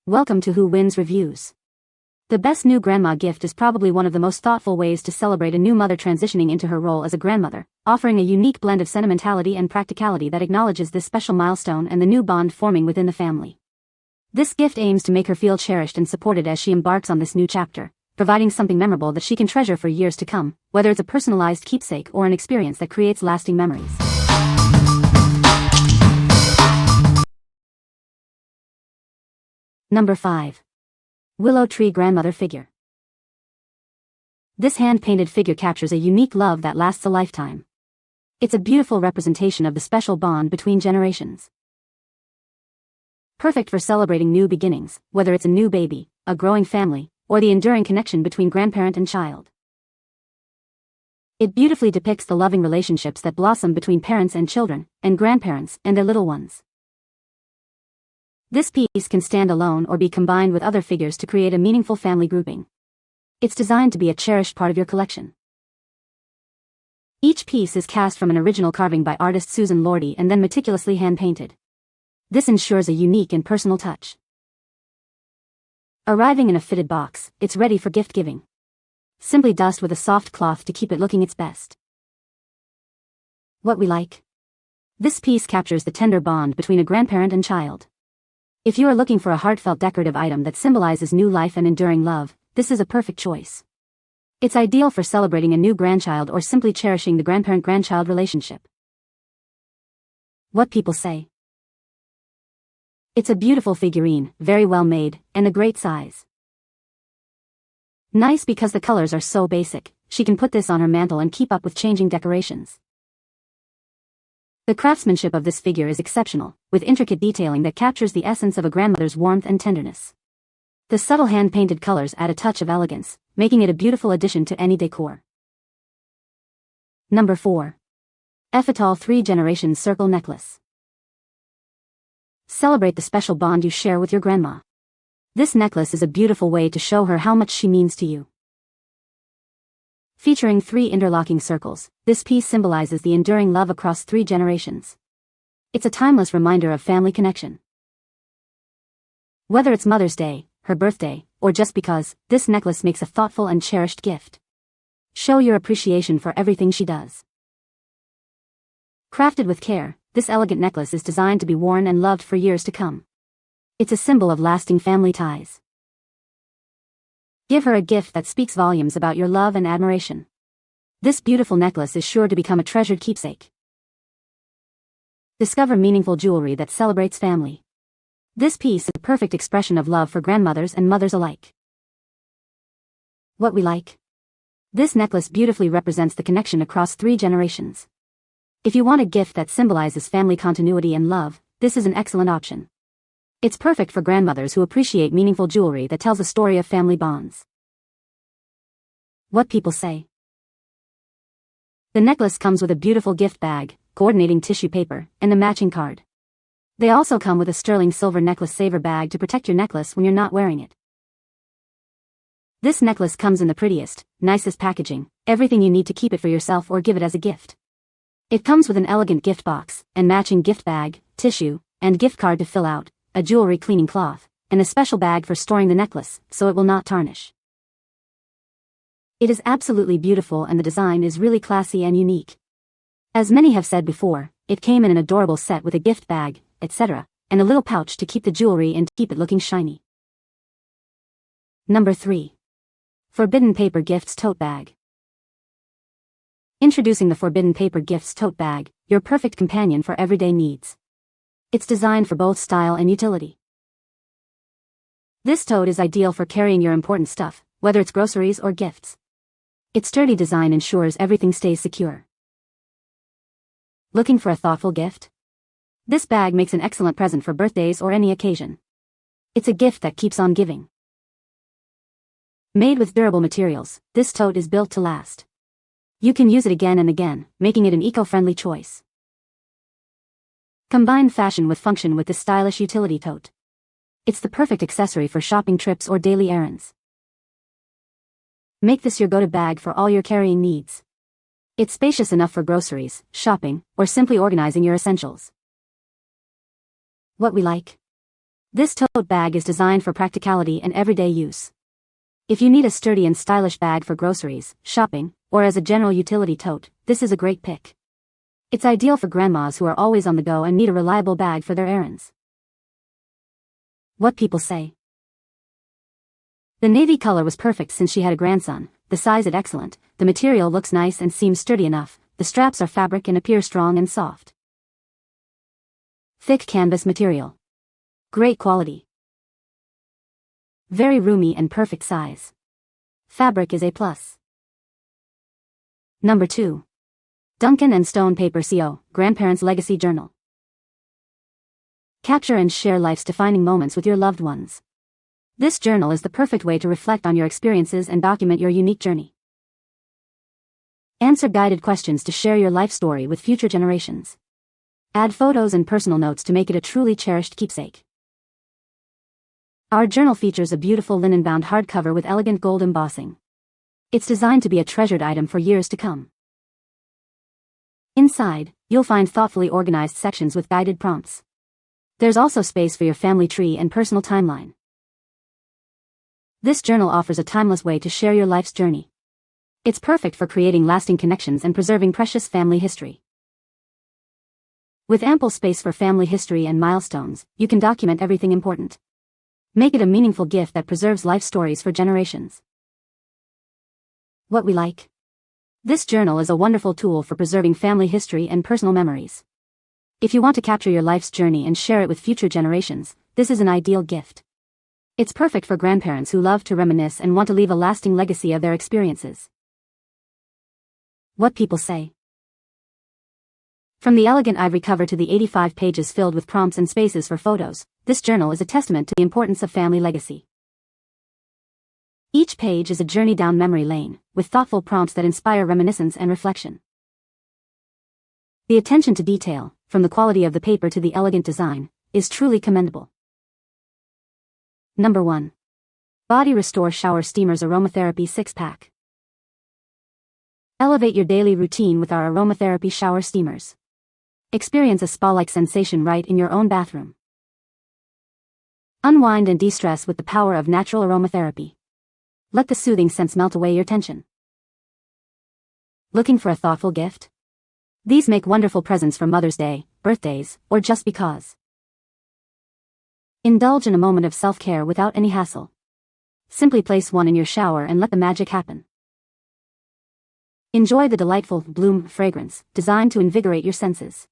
Welcome to Who Wins Reviews. The best new grandma gift is probably one of the most thoughtful ways to celebrate a new mother transitioning into her role as a grandmother, offering a unique blend of sentimentality and practicality that acknowledges this special milestone and the new bond forming within the family. This gift aims to make her feel cherished and supported as she embarks on this new chapter, providing something memorable that she can treasure for years to come, whether it's a personalized keepsake or an experience that creates lasting memories. Number 5. Willow Tree Grandmother Figure. This hand-painted figure captures a unique love that lasts a lifetime. It's a beautiful representation of the special bond between generations. Perfect for celebrating new beginnings, whether it's a new baby, a growing family, or the enduring connection between grandparent and child. It beautifully depicts the loving relationships that blossom between parents and children, and grandparents and their little ones. This piece can stand alone or be combined with other figures to create a meaningful family grouping. It's designed to be a cherished part of your collection. Each piece is cast from an original carving by artist Susan Lordy and then meticulously hand-painted. This ensures a unique and personal touch. Arriving in a fitted box, it's ready for gift giving. Simply dust with a soft cloth to keep it looking its best. What we like. This piece captures the tender bond between a grandparent and child. If you are looking for a heartfelt decorative item that symbolizes new life and enduring love, this is a perfect choice. It's ideal for celebrating a new grandchild or simply cherishing the grandparent-grandchild relationship. What people say. It's a beautiful figurine, very well made, and a great size. Nice because the colors are so basic, she can put this on her mantle and keep up with changing decorations. The craftsmanship of this figure is exceptional, with intricate detailing that captures the essence of a grandmother's warmth and tenderness. The subtle hand-painted colors add a touch of elegance, making it a beautiful addition to any decor. Number 4. EFYTAL 3 Generations Circle Necklace. Celebrate the special bond you share with your grandma. This necklace is a beautiful way to show her how much she means to you. Featuring 3 interlocking circles, this piece symbolizes the enduring love across 3 generations. It's a timeless reminder of family connection. Whether it's Mother's Day, her birthday, or just because, this necklace makes a thoughtful and cherished gift. Show your appreciation for everything she does. Crafted with care, this elegant necklace is designed to be worn and loved for years to come. It's a symbol of lasting family ties. Give her a gift that speaks volumes about your love and admiration. This beautiful necklace is sure to become a treasured keepsake. Discover meaningful jewelry that celebrates family. This piece is a perfect expression of love for grandmothers and mothers alike. What we like. This necklace beautifully represents the connection across 3 generations. If you want a gift that symbolizes family continuity and love, this is an excellent option. It's perfect for grandmothers who appreciate meaningful jewelry that tells a story of family bonds. What people say. The necklace comes with a beautiful gift bag, coordinating tissue paper, and a matching card. They also come with a sterling silver necklace saver bag to protect your necklace when you're not wearing it. This necklace comes in the prettiest, nicest packaging, everything you need to keep it for yourself or give it as a gift. It comes with an elegant gift box, and matching gift bag, tissue, and gift card to fill out, a jewelry cleaning cloth, and a special bag for storing the necklace, so it will not tarnish. It is absolutely beautiful and the design is really classy and unique. As many have said before, it came in an adorable set with a gift bag, etc., and a little pouch to keep the jewelry and keep it looking shiny. Number 3. Forbidden Paper Gifts Tote Bag. Introducing the Forbidden Paper Gifts Tote Bag, your perfect companion for everyday needs. It's designed for both style and utility. This tote is ideal for carrying your important stuff, whether it's groceries or gifts. Its sturdy design ensures everything stays secure. Looking for a thoughtful gift? This bag makes an excellent present for birthdays or any occasion. It's a gift that keeps on giving. Made with durable materials, this tote is built to last. You can use it again and again, making it an eco-friendly choice. Combine fashion with function with this stylish utility tote. It's the perfect accessory for shopping trips or daily errands. Make this your go-to bag for all your carrying needs. It's spacious enough for groceries, shopping, or simply organizing your essentials. What we like. This tote bag is designed for practicality and everyday use. If you need a sturdy and stylish bag for groceries, shopping, or as a general utility tote, this is a great pick. It's ideal for grandmas who are always on the go and need a reliable bag for their errands. What people say. The navy color was perfect since she had a grandson, the size is excellent, the material looks nice and seems sturdy enough, the straps are fabric and appear strong and soft. Thick canvas material. Great quality. Very roomy and perfect size. Fabric is A+. Number 2. Duncan and Stone Paper CO, Grandparents' Legacy Journal. Capture and share life's defining moments with your loved ones. This journal is the perfect way to reflect on your experiences and document your unique journey. Answer guided questions to share your life story with future generations. Add photos and personal notes to make it a truly cherished keepsake. Our journal features a beautiful linen-bound hardcover with elegant gold embossing. It's designed to be a treasured item for years to come. Inside, you'll find thoughtfully organized sections with guided prompts. There's also space for your family tree and personal timeline. This journal offers a timeless way to share your life's journey. It's perfect for creating lasting connections and preserving precious family history. With ample space for family history and milestones, you can document everything important. Make it a meaningful gift that preserves life stories for generations. What we like. This journal is a wonderful tool for preserving family history and personal memories. If you want to capture your life's journey and share it with future generations, this is an ideal gift. It's perfect for grandparents who love to reminisce and want to leave a lasting legacy of their experiences. What people say. From the elegant ivory cover to the 85 pages filled with prompts and spaces for photos, this journal is a testament to the importance of family legacy. Each page is a journey down memory lane, with thoughtful prompts that inspire reminiscence and reflection. The attention to detail, from the quality of the paper to the elegant design, is truly commendable. Number 1. Body Restore Shower Steamers Aromatherapy 6-pack. Elevate your daily routine with our aromatherapy shower steamers. Experience a spa-like sensation right in your own bathroom. Unwind and de-stress with the power of natural aromatherapy. Let the soothing scents melt away your tension. Looking for a thoughtful gift? These make wonderful presents for Mother's Day, birthdays, or just because. Indulge in a moment of self-care without any hassle. Simply place one in your shower and let the magic happen. Enjoy the delightful bloom fragrance, designed to invigorate your senses.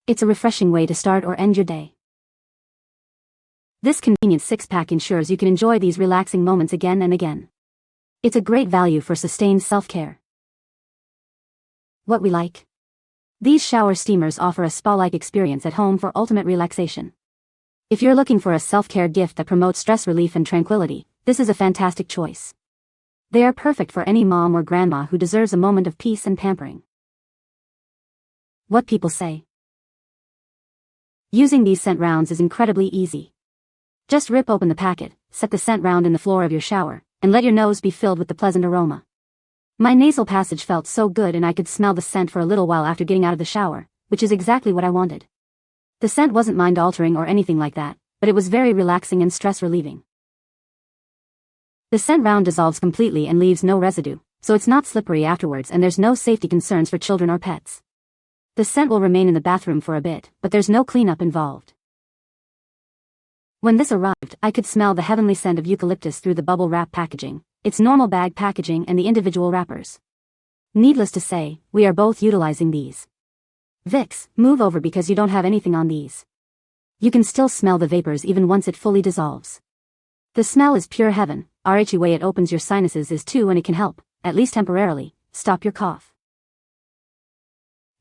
It's a refreshing way to start or end your day. This convenient 6-pack ensures you can enjoy these relaxing moments again and again. It's a great value for sustained self-care. What we like. These shower steamers offer a spa-like experience at home for ultimate relaxation. If you're looking for a self-care gift that promotes stress relief and tranquility, this is a fantastic choice. They are perfect for any mom or grandma who deserves a moment of peace and pampering. What people say. Using these scent rounds is incredibly easy. Just rip open the packet, set the scent round in the floor of your shower, and let your nose be filled with the pleasant aroma. My nasal passage felt so good and I could smell the scent for a little while after getting out of the shower, which is exactly what I wanted. The scent wasn't mind-altering or anything like that, but it was very relaxing and stress-relieving. The scent round dissolves completely and leaves no residue, so it's not slippery afterwards and there's no safety concerns for children or pets. The scent will remain in the bathroom for a bit, but there's no cleanup involved. When this arrived, I could smell the heavenly scent of eucalyptus through the bubble wrap packaging, its normal bag packaging and the individual wrappers. Needless to say, we are both utilizing these. Vicks, move over because you don't have anything on these. You can still smell the vapors even once it fully dissolves. The smell is pure heaven, the way it opens your sinuses is too, and it can help, at least temporarily, stop your cough.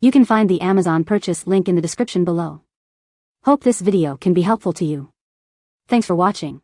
You can find the Amazon purchase link in the description below. Hope this video can be helpful to you. Thanks for watching.